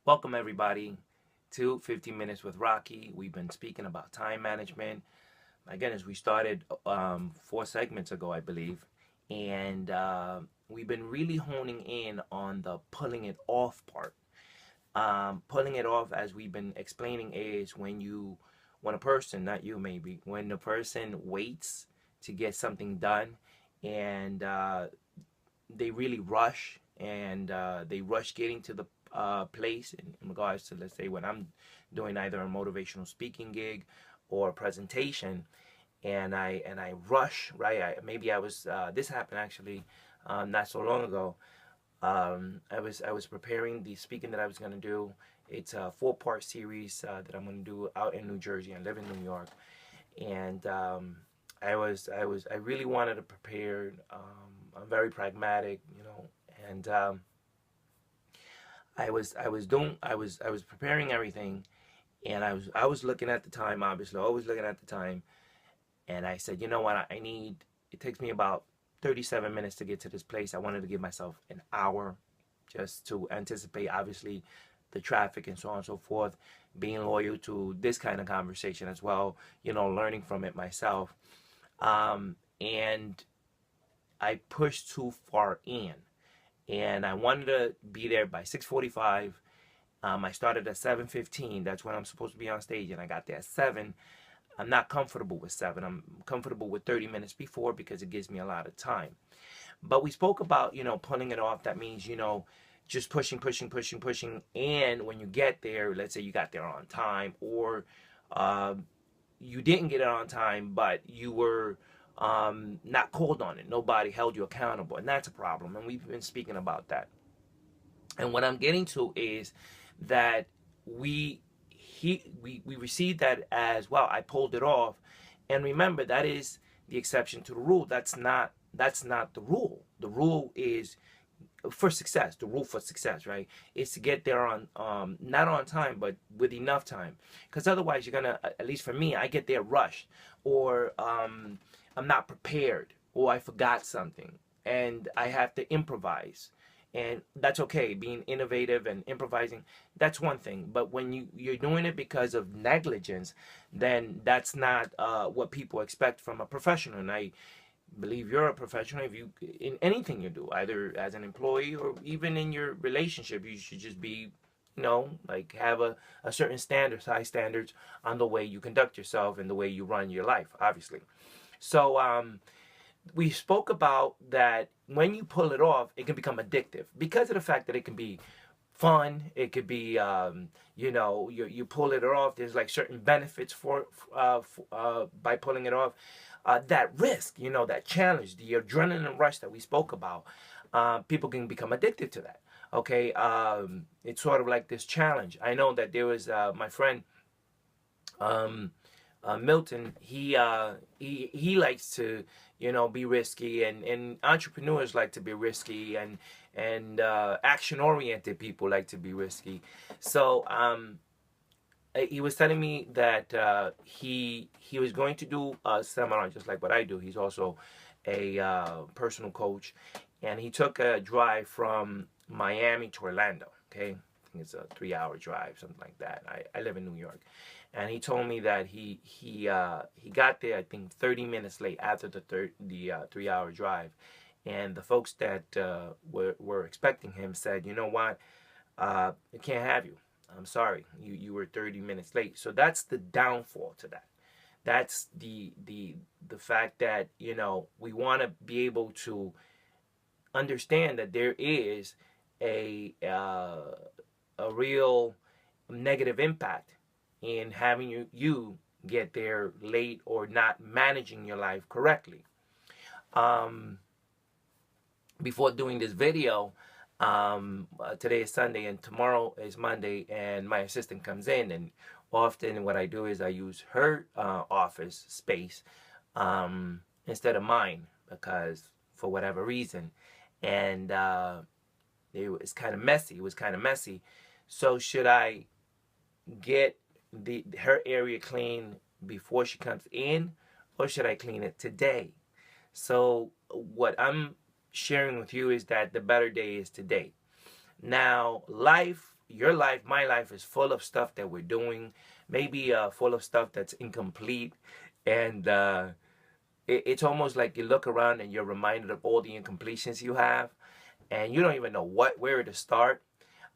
Welcome everybody to 15 Minutes with Rocky. We've been speaking about time management. My goodness, we started 4 segments ago, I believe. And we've been really honing in on the pulling it off part. Pulling it off, as we've been explaining, is when a person, not you maybe, when a person waits to get something done and they really rush and they rush getting to the place in regards to, let's say, when I'm doing either a motivational speaking gig or a presentation, and I rush, right? Maybe I was this happened actually not so long ago. I was preparing the speaking that I was going to do. It's a 4-part series that I'm going to do out in New Jersey. I live in New York, and I really wanted to prepare. I'm very pragmatic, and I was preparing everything, and I was looking at the time, obviously, always looking at the time, and I said, you know what, it takes me about 37 minutes to get to this place. I wanted to give myself an hour just to anticipate, obviously, the traffic and so on and so forth, being loyal to this kind of conversation as well, learning from it myself. And I pushed too far in, and I wanted to be there by 6:45. I started at 7:15. That's when I'm supposed to be on stage, and I got there at 7. I'm not comfortable with 7. I'm comfortable with 30 minutes before because it gives me a lot of time. But we spoke about, pulling it off. That means, just pushing, pushing, pushing, pushing. And when you get there, let's say you got there on time, or uh, you didn't get it on time, but you were not called on it. Nobody held you accountable. And that's a problem. And we've been speaking about that. And what I'm getting to is that we we received that as, well, I pulled it off. And remember, that is the exception to the rule. That's not the rule. The rule is for success. The rule for success, right, is to get there on not on time, but with enough time. Because otherwise you're gonna, at least for me, I get there rushed, or I'm not prepared, or I forgot something, and I have to improvise. And that's okay. Being innovative and improvising, that's one thing. But when you're doing it because of negligence, then that's not what people expect from a professional. And I believe you're a professional. If you, in anything you do, either as an employee or even in your relationship, you should just be, like, have a certain standards, high standards, on the way you conduct yourself and the way you run your life, obviously. So we spoke about that when you pull it off, it can become addictive because of the fact that it can be fun. It could be, you pull it off. There's like certain benefits by pulling it off. That risk, that challenge, the adrenaline rush that we spoke about, people can become addicted to that. Okay, it's sort of like this challenge. I know that there was my friend Milton. He likes to, be risky, and entrepreneurs like to be risky, and action oriented people like to be risky. So he was telling me that he was going to do a seminar just like what I do. He's also a personal coach, and he took a drive from Miami to Orlando. Okay, I think it's a 3-hour drive, something like that. I live in New York, and he told me that he got there, I think, 30 minutes late after the 3-hour drive, and the folks that were expecting him said, you know what, I can't have you. I'm sorry, you were 30 minutes late. So that's the downfall to that. That's the fact that, we want to be able to understand that there is a real negative impact in having you get there late or not managing your life correctly. Before doing this video, today is Sunday and tomorrow is Monday, and my assistant comes in, and often what I do is I use her office space instead of mine, because for whatever reason, and it was kind of messy. So should I get her area clean before she comes in, or should I clean it today? So what I'm sharing with you is that the better day is today. Now, life your life, my life is full of stuff that we're doing, maybe full of stuff that's incomplete. And it's almost like you look around and you're reminded of all the incompletions you have, and you don't even know where to start.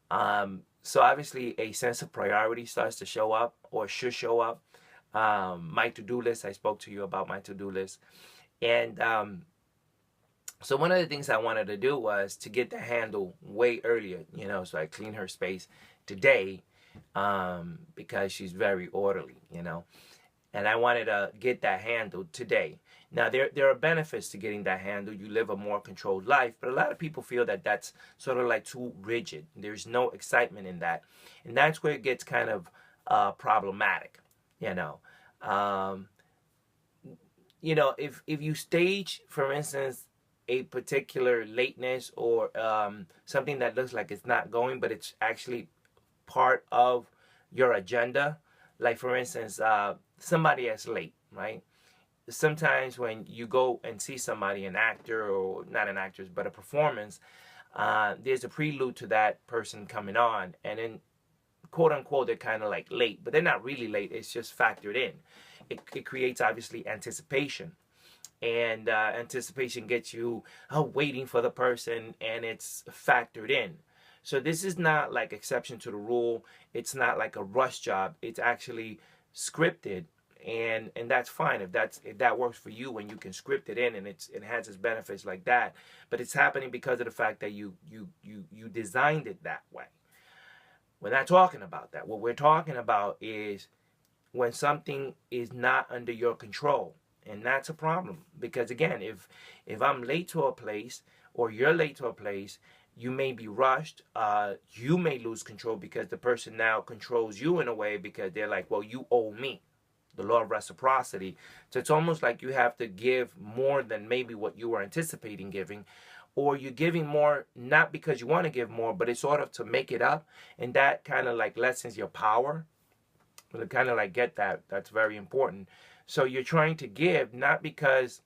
So obviously a sense of priority starts to show up, or should show up. My to-do list, I spoke to you about my to-do list. And so one of the things I wanted to do was to get the handle way earlier, so I cleaned her space today, because she's very orderly, and I wanted to get that handle today. Now, there are benefits to getting that handle. You live a more controlled life, but a lot of people feel that that's sort of like too rigid. There's no excitement in that, and that's where it gets kind of problematic. If you stage, for instance, a particular lateness or something that looks like it's not going, but it's actually part of your agenda. Like, for instance, somebody that's late, right? Sometimes when you go and see somebody, an actor, or not an actress, but a performance, there's a prelude to that person coming on, and then, quote unquote, they're kind of like late, but they're not really late. It's just factored in. It creates, obviously, anticipation. And anticipation gets you waiting for the person, and it's factored in. So this is not like exception to the rule. It's not like a rush job. It's actually scripted, and that's fine if that works for you, and you can script it in, and it has its benefits like that. But it's happening because of the fact that you designed it that way. We're not talking about that. What we're talking about is when something is not under your control. And that's a problem, because again, if I'm late to a place, or you're late to a place, you may be rushed. You may lose control because the person now controls you in a way, because they're like, well, you owe me. The law of reciprocity. So it's almost like you have to give more than maybe what you were anticipating giving, or you're giving more not because you want to give more, but it's sort of to make it up, and that kind of like lessens your power. To kind of like get that, that's very important. So you're trying to give not because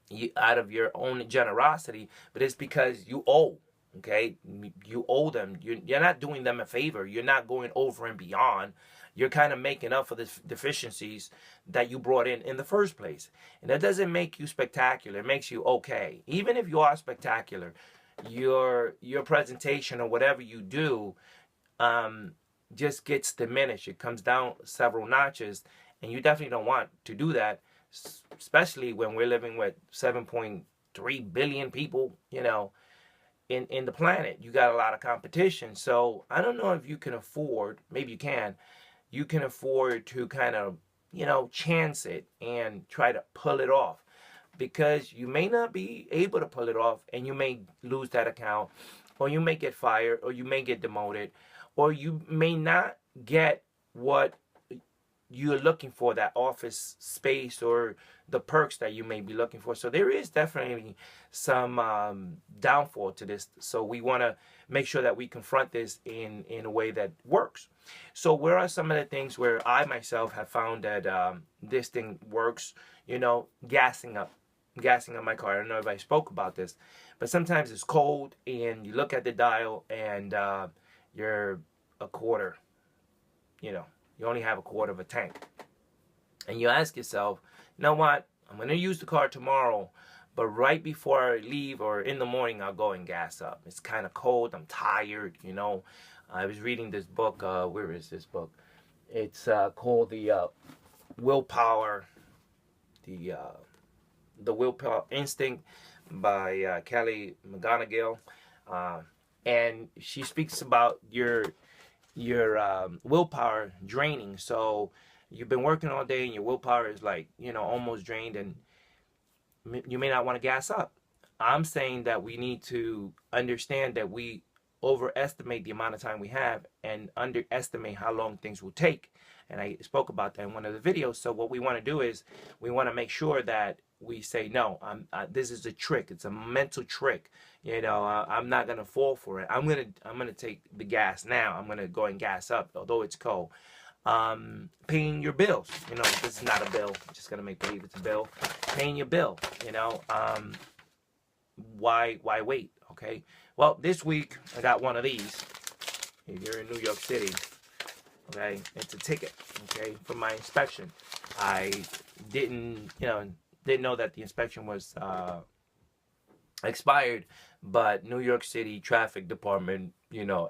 you out of your own generosity, but it's because you owe. Okay, you owe them. You're not doing them a favor. You're not going over and beyond. You're kind of making up for the deficiencies that you brought in the first place. And that doesn't make you spectacular. It makes you okay. Even if you are spectacular, your presentation or whatever you do just gets diminished. It comes down several notches, and you definitely don't want to do that, especially when we're living with 7.3 billion people, in the planet. You got a lot of competition. So I don't know if you can afford, maybe you can afford to kind of, chance it and try to pull it off, because you may not be able to pull it off, and you may lose that account, or you may get fired, or you may get demoted, or you may not get what you're looking for, that office space or the perks that you may be looking for. So there is definitely some downfall to this. So we want to make sure that we confront this in a way that works. So where are some of the things where I myself have found that this thing works? Gassing up my car. I don't know if I spoke about this, but sometimes it's cold and you look at the dial and you're a quarter, you only have a quarter of a tank. And you ask yourself, you know what? I'm going to use the car tomorrow, but right before I leave or in the morning, I'll go and gas up. It's kind of cold. I'm tired, I was reading this book. Where is this book? It's called The Willpower, the Willpower Instinct by Kelly McGonigal. And she speaks about your willpower draining. So you've been working all day and your willpower is like, almost drained, and you may not want to gas up. I'm saying that we need to understand that we overestimate the amount of time we have and underestimate how long things will take. And I spoke about that in one of the videos. So what we want to do is we want to make sure that we say, no, this is a trick. It's a mental trick. I'm not going to fall for it. I'm going to take the gas now. I'm going to go and gas up, although it's cold. Paying your bills. This is not a bill. I'm just going to make believe it's a bill. Paying your bill, why wait? Okay. Well, this week I got one of these. if you're in New York City, okay, it's a ticket, okay, for my inspection. I didn't know that the inspection was expired, but New York City Traffic Department,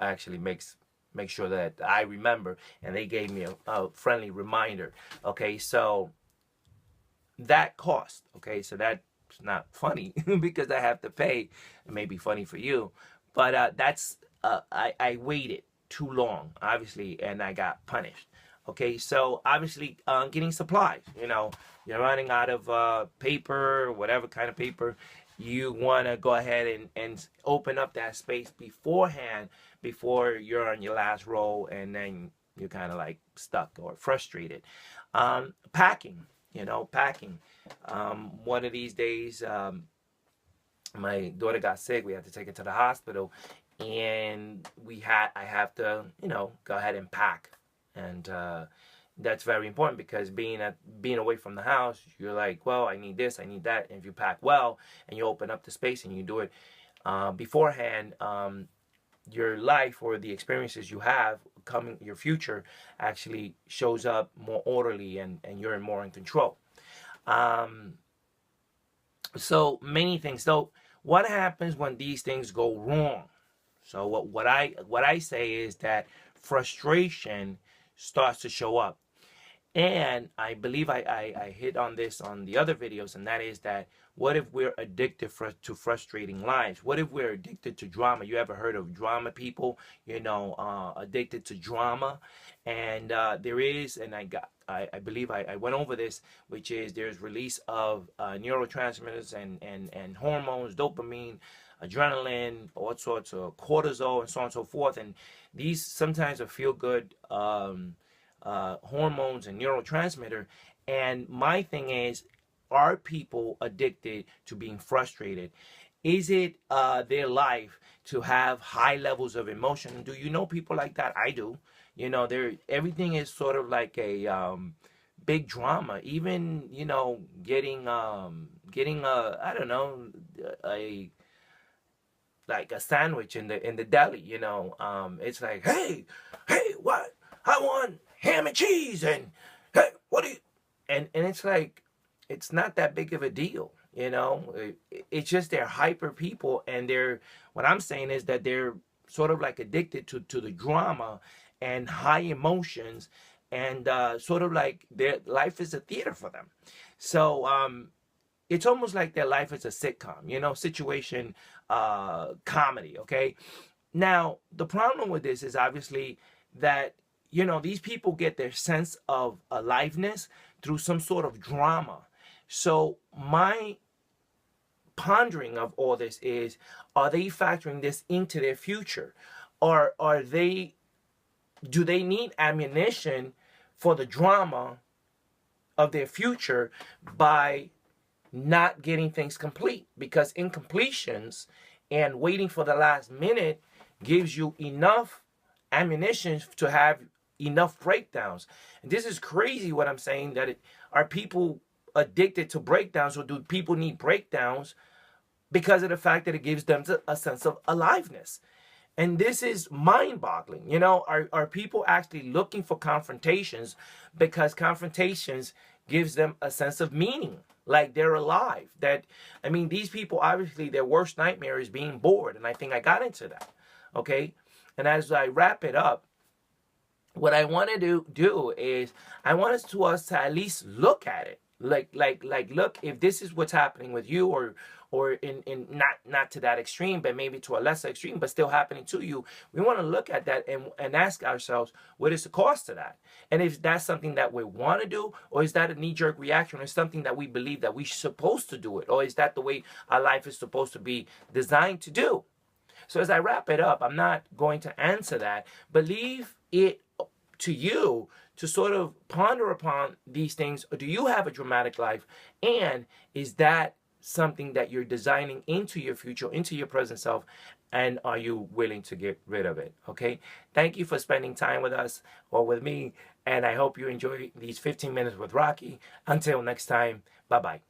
actually makes sure that I remember, and they gave me a friendly reminder. Okay, so that cost. Okay, so that's not funny because I have to pay. It may be funny for you, but that's I waited too long, obviously, and I got punished. Okay, so obviously, getting supplies. You're running out of paper, whatever kind of paper. You want to go ahead and open up that space beforehand, before you're on your last roll, and then you're kind of like stuck or frustrated. Packing. Packing. One of these days, my daughter got sick. We had to take her to the hospital, and I have to, go ahead and pack, and that's very important, because being away from the house, you're like, well, I need this, I need that, and if you pack well and you open up the space and you do it beforehand, your life, or the experiences you have coming, your future, actually shows up more orderly, and you're more in control. So many things. So what happens when these things go wrong? So what I say is that frustration starts to show up. And I believe I hit on this on the other videos, and that is that, what if we're addicted to frustrating lives? What if we're addicted to drama? You ever heard of drama people? Addicted to drama. And there is, and I believe I went over this, which is there's release of neurotransmitters and hormones, dopamine, adrenaline, all sorts of cortisol, and so on and so forth. And these sometimes are feel good hormones and neurotransmitter. And my thing is, are people addicted to being frustrated? Is it their life to have high levels of emotion? Do you know people like that? I do. Everything is sort of like a big drama. Even getting a, I don't know, like a sandwich in the deli. It's like, hey, what? I want ham and cheese, and hey, what do you? And it's like, it's not that big of a deal. It's just they're hyper people, and what I'm saying is that they're sort of like addicted to the drama and high emotions, and sort of like their life is a theater for them. So it's almost like their life is a sitcom, situation comedy. Okay, now the problem with this is obviously that these people get their sense of aliveness through some sort of drama. So my pondering of all this is, are they factoring this into their future? Or do they need ammunition for the drama of their future by not getting things complete? Because incompletions and waiting for the last minute gives you enough ammunition to have enough breakdowns. And this is crazy what I'm saying, that are people addicted to breakdowns, or do people need breakdowns because of the fact that it gives them a sense of aliveness? And this is mind-boggling. Are people actually looking for confrontations because confrontations gives them a sense of meaning, like they're alive? These people, obviously their worst nightmare is being bored, and I think I got into that. Okay, and as I wrap it up, what I want to do is, I want us to at least look at it. Look, if this is what's happening with you, or in not to that extreme, but maybe to a lesser extreme, but still happening to you, we want to look at that and ask ourselves, what is the cost of that? And if that's something that we want to do, or is that a knee-jerk reaction, or something that we believe that we're supposed to do it, or is that the way our life is supposed to be designed to do? So as I wrap it up, I'm not going to answer that, but leave it to you to sort of ponder upon these things. Or do you have a dramatic life? And is that something that you're designing into your future, into your present self? And are you willing to get rid of it? Okay. Thank you for spending time with us, or with me. And I hope you enjoy these 15 minutes with Rocky. Until next time, bye-bye.